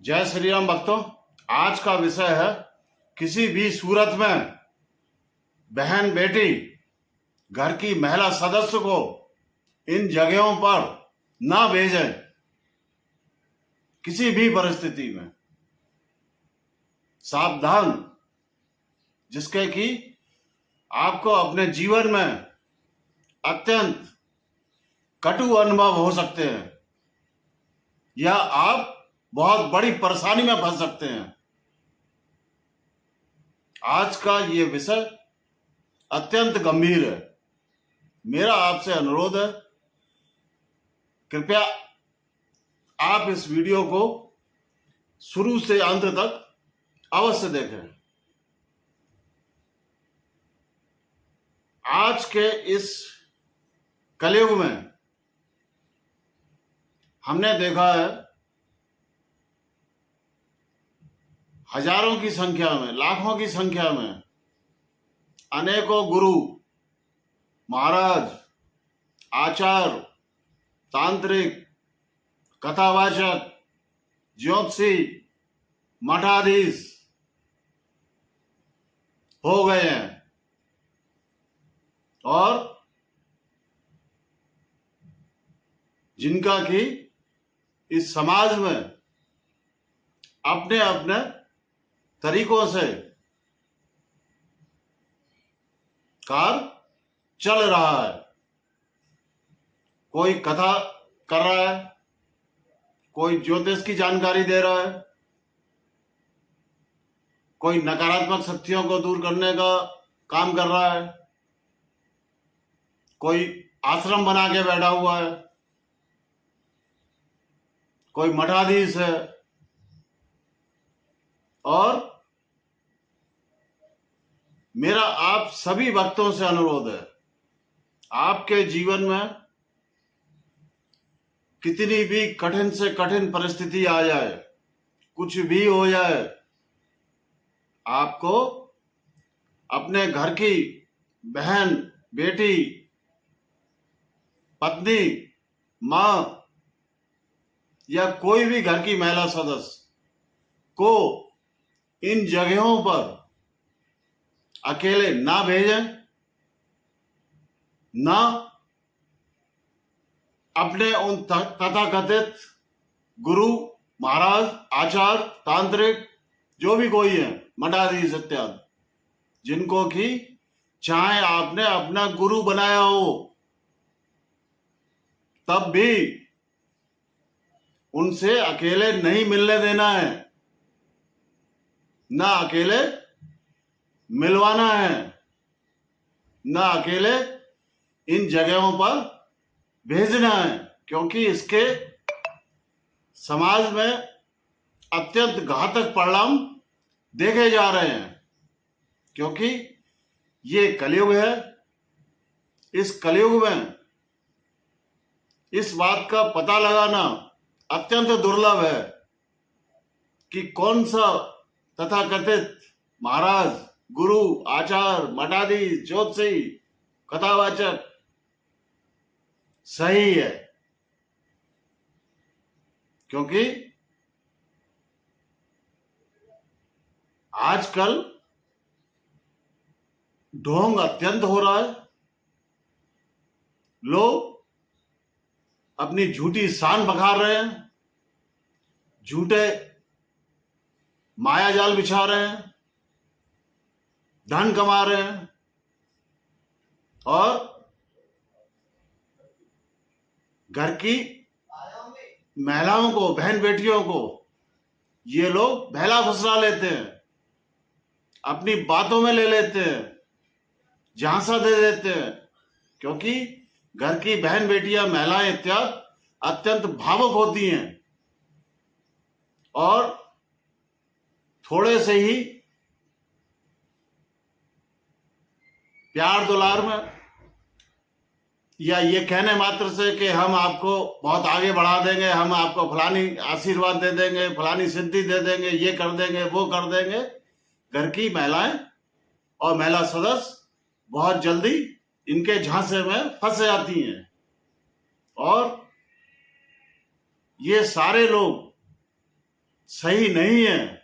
जय श्री राम भक्तों। आज का विषय है किसी भी सूरत में बहन बेटी घर की महिला सदस्य को इन जगहों पर ना भेजें। किसी भी परिस्थिति में सावधान, जिसके कि आपको अपने जीवन में अत्यंत कटु अनुभव हो सकते हैं या आप बहुत बड़ी परेशानी में फंस सकते हैं। आज का ये विषय अत्यंत गंभीर है। मेरा आपसे अनुरोध है, कृपया आप इस वीडियो को शुरू से अंत तक अवश्य देखें। आज के इस कलयुग में हमने देखा है हजारों की संख्या में, लाखों की संख्या में अनेकों गुरु, महाराज, आचार्य, तांत्रिक, कथावाचक, ज्योतिषी, मठाधीश हो गए हैं और जिनका कि इस समाज में अपने अपने तरीकों से कार्य चल रहा है। कोई कथा कर रहा है, कोई ज्योतिष की जानकारी दे रहा है, कोई नकारात्मक शक्तियों को दूर करने का काम कर रहा है, कोई आश्रम बना के बैठा हुआ है, कोई मठाधीश है। और मेरा आप सभी भक्तों से अनुरोध है, आपके जीवन में कितनी भी कठिन से कठिन परिस्थिति आ जाए, कुछ भी हो जाए, आपको अपने घर की बहन, बेटी, पत्नी, मां या कोई भी घर की महिला सदस्य को इन जगहों पर अकेले ना भेजें, ना अपने उन तथाकथित गुरु, महाराज, आचार्य, तांत्रिक, जो भी कोई है, मठाधीश इत्यादि, जिनको कि चाहे आपने अपना गुरु बनाया हो तब भी उनसे अकेले नहीं मिलने देना है, ना अकेले मिलवाना है, ना अकेले इन जगहों पर भेजना है, क्योंकि इसके समाज में अत्यंत घातक परिणाम देखे जा रहे हैं। क्योंकि ये कलयुग है। इस कलयुग में इस बात का पता लगाना अत्यंत दुर्लभ है कि कौन सा तथाकथित महाराज, गुरु, आचार्य, मठाधीश, ज्योतिषी, कथावाचक सही है। क्योंकि आजकल ढोंग अत्यंत हो रहा है। लोग अपनी झूठी शान बखार रहे हैं, झूठे मायाजाल बिछा रहे हैं, धन कमा रहे हैं और घर की महिलाओं को, बहन बेटियों को ये लोग बहला फुसला लेते हैं, अपनी बातों में ले लेते हैं, झांसा दे देते हैं। क्योंकि घर की बहन बेटियां, महिलाएं इत्यादि अत्यंत भावुक होती हैं और थोड़े से ही प्यार दुलार में या ये कहने मात्र से कि हम आपको बहुत आगे बढ़ा देंगे, हम आपको फलानी आशीर्वाद दे देंगे, फलानी सिद्धि दे देंगे, ये कर देंगे, वो कर देंगे, घर की महिलाएं और महिला सदस्य बहुत जल्दी इनके झांसे में फंस जाती हैं। और ये सारे लोग सही नहीं है।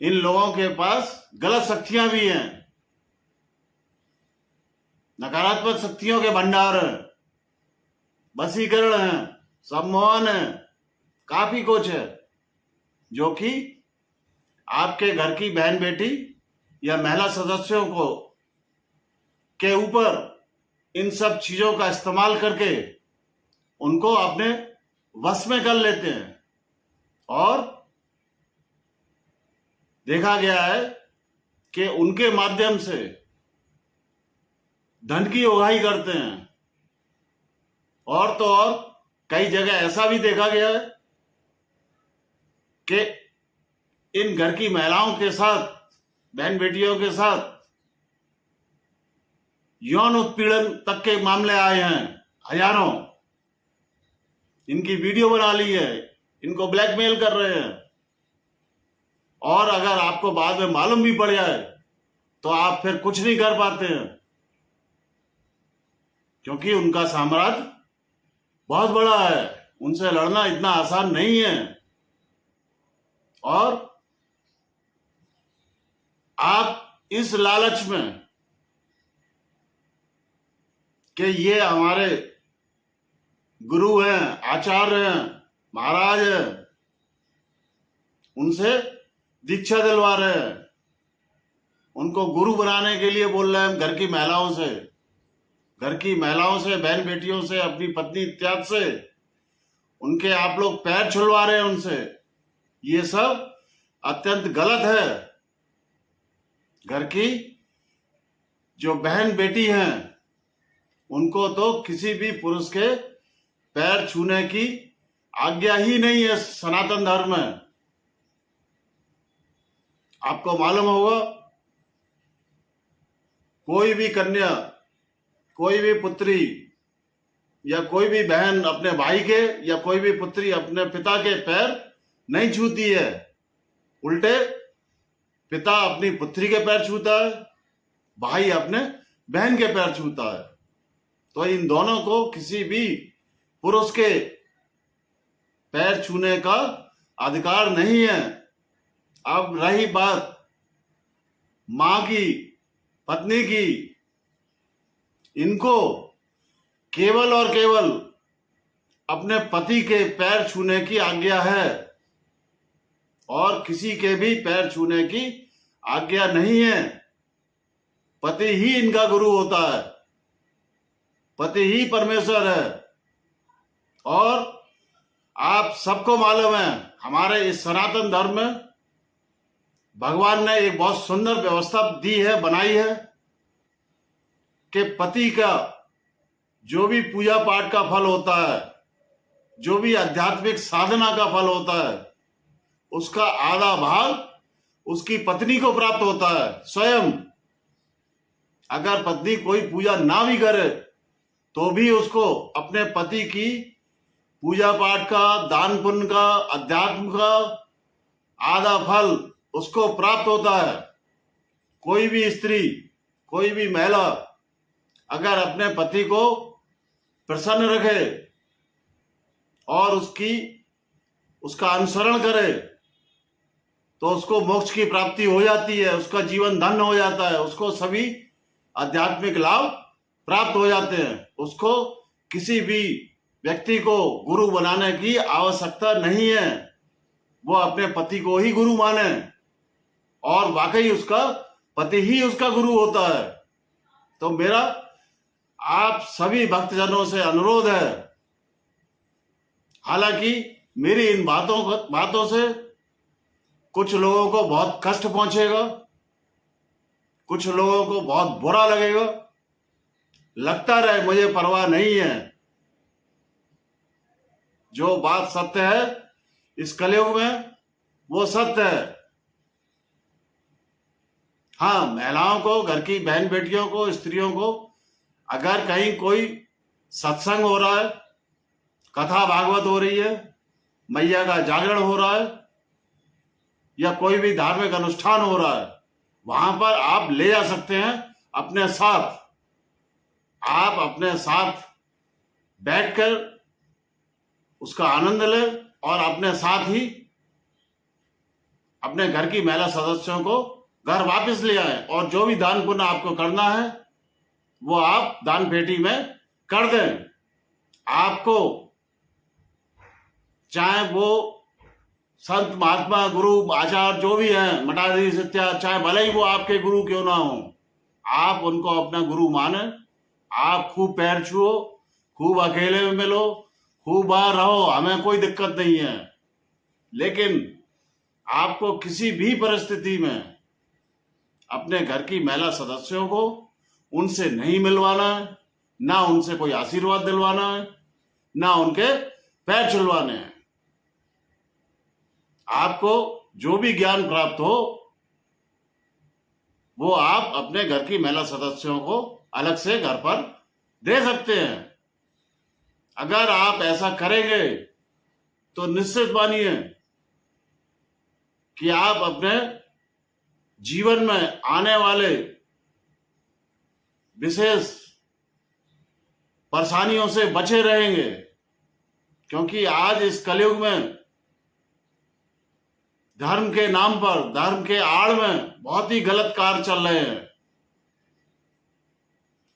इन लोगों के पास गलत शक्तियां भी हैं, नकारात्मक शक्तियों के भंडार हैं, वशीकरण है, सम्मोहन है, काफी कुछ है जो कि आपके घर की बहन बेटी या महिला सदस्यों को के ऊपर इन सब चीजों का इस्तेमाल करके उनको अपने वश में कर लेते हैं। और देखा गया है कि उनके माध्यम से धन की उगाही करते हैं। और तो और कई जगह ऐसा भी देखा गया है कि इन घर की महिलाओं के साथ, बहन बेटियों के साथ यौन उत्पीड़न तक के मामले आए हैं, हजारों। इनकी वीडियो बना ली है, इनको ब्लैकमेल कर रहे हैं। और अगर आपको बाद में मालूम भी पड़ जाए तो आप फिर कुछ नहीं कर पाते हैं, क्योंकि उनका साम्राज्य बहुत बड़ा है, उनसे लड़ना इतना आसान नहीं है। और आप इस लालच में कि ये हमारे गुरु हैं, आचार्य हैं, महाराज हैं, उनसे दीक्षा दिलवा रहे हैं, उनको गुरु बनाने के लिए बोल रहे हैं। घर की महिलाओं से, बहन बेटियों से, अपनी पत्नी इत्यादि से उनके आप लोग पैर छुलवा रहे हैं उनसे। ये सब अत्यंत गलत है। घर की जो बहन बेटी हैं उनको तो किसी भी पुरुष के पैर छूने की आज्ञा ही नहीं है सनातन धर्म में। आपको मालूम होगा, कोई भी कन्या, कोई भी पुत्री या कोई भी बहन अपने भाई के या कोई भी पुत्री अपने पिता के पैर नहीं छूती है। उल्टे पिता अपनी पुत्री के पैर छूता है, भाई अपने बहन के पैर छूता है। तो इन दोनों को किसी भी पुरुष के पैर छूने का अधिकार नहीं है। अब रही बात मां की, पत्नी की, इनको केवल और केवल अपने पति के पैर छूने की आज्ञा है और किसी के भी पैर छूने की आज्ञा नहीं है। पति ही इनका गुरु होता है, पति ही परमेश्वर है। और आप सबको मालूम है, हमारे इस सनातन धर्म में भगवान ने एक बहुत सुंदर व्यवस्था दी है, बनाई है कि पति का जो भी पूजा पाठ का फल होता है, जो भी आध्यात्मिक साधना का फल होता है, उसका आधा भाग उसकी पत्नी को प्राप्त होता है स्वयं। अगर पत्नी कोई पूजा ना भी करे तो भी उसको अपने पति की पूजा पाठ का, दान पुण्य का, अध्यात्म का आधा फल उसको प्राप्त होता है। कोई भी स्त्री, कोई भी महिला अगर अपने पति को प्रसन्न रखे और उसका अनुसरण करे तो उसको मोक्ष की प्राप्ति हो जाती है, उसका जीवन धन्य हो जाता है, उसको सभी आध्यात्मिक लाभ प्राप्त हो जाते हैं। उसको किसी भी व्यक्ति को गुरु बनाने की आवश्यकता नहीं है। वो अपने पति को ही गुरु माने और वाकई उसका पति ही उसका गुरु होता है। तो मेरा आप सभी भक्तजनों से अनुरोध है, हालांकि मेरी इन बातों से कुछ लोगों को बहुत कष्ट पहुंचेगा, कुछ लोगों को बहुत बुरा लगेगा, लगता रहे, मुझे परवाह नहीं है। जो बात सत्य है इस कलयुग में वो सत्य है। हाँ, महिलाओं को, घर की बहन बेटियों को, स्त्रियों को अगर कहीं कोई सत्संग हो रहा है, कथा भागवत हो रही है, मैया का जागरण हो रहा है या कोई भी धार्मिक अनुष्ठान हो रहा है, वहां पर आप ले जा सकते हैं अपने साथ। आप अपने साथ बैठकर उसका आनंद ले और अपने साथ ही अपने घर की महिला सदस्यों को घर वापस ले आए और जो भी दान पुण्य आपको करना है वो आप दान पेटी में कर दें। आपको चाहे वो संत महात्मा गुरु आचार्य जो भी हैं, मठाधीश इत्यादि, चाहे भले ही वो आपके गुरु क्यों ना हो, आप उनको अपना गुरु माने। आप खूब पैर छुओ, खूब अकेले में मिलो, खूब बाहर रहो, हमें कोई दिक्कत नहीं है। लेकिन आपको किसी भी परिस्थिति में अपने घर की महिला सदस्यों को उनसे नहीं मिलवाना है, ना उनसे कोई आशीर्वाद दिलवाना है, ना उनके पैर छुलवाने हैं। आपको जो भी ज्ञान प्राप्त हो वो आप अपने घर की महिला सदस्यों को अलग से घर पर दे सकते हैं। अगर आप ऐसा करेंगे तो निश्चित मानिए कि आप अपने जीवन में आने वाले विशेष परेशानियों से बचे रहेंगे, क्योंकि आज इस कलयुग में धर्म के नाम पर, धर्म के आड़ में बहुत ही गलत कार्य चल रहे हैं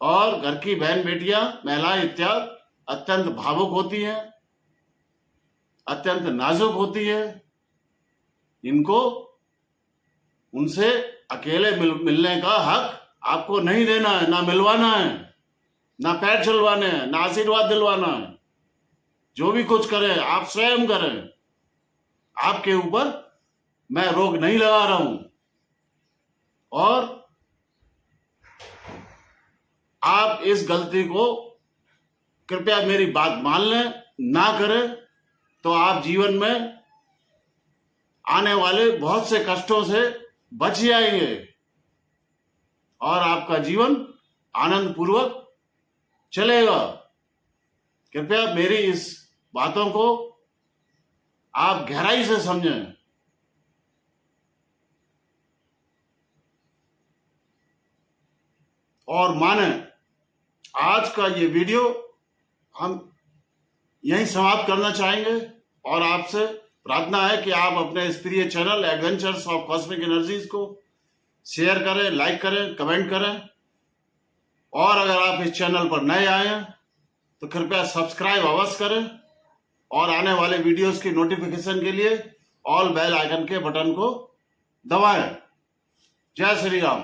और घर की बहन बेटियां, महिलाएं इत्यादि अत्यंत भावुक होती हैं, अत्यंत नाजुक होती है। इनको उनसे अकेले मिलने का हक आपको नहीं देना है, ना मिलवाना है, ना पैर छुलवाने हैं, ना आशीर्वाद दिलवाना है। जो भी कुछ करें आप स्वयं करें। आपके ऊपर मैं रोक नहीं लगा रहा हूं और आप इस गलती को कृपया मेरी बात मान लें, ना करें तो आप जीवन में आने वाले बहुत से कष्टों से बच जाएंगे और आपका जीवन आनंद पूर्वक चलेगा। कृपया मेरी इस बातों को आप गहराई से समझें और माने। आज का ये वीडियो हम यहीं समाप्त करना चाहेंगे और आपसे प्रार्थना है कि आप अपने इस प्रिय channel adventures of cosmic energies को शेयर करें, लाइक करें, कमेंट करें और अगर आप इस चैनल पर नए आए हैं तो कृपया सब्सक्राइब अवश्य करें और आने वाले वीडियोस की नोटिफिकेशन के लिए ऑल बेल आइकन के बटन को दबाएं। जय श्री राम।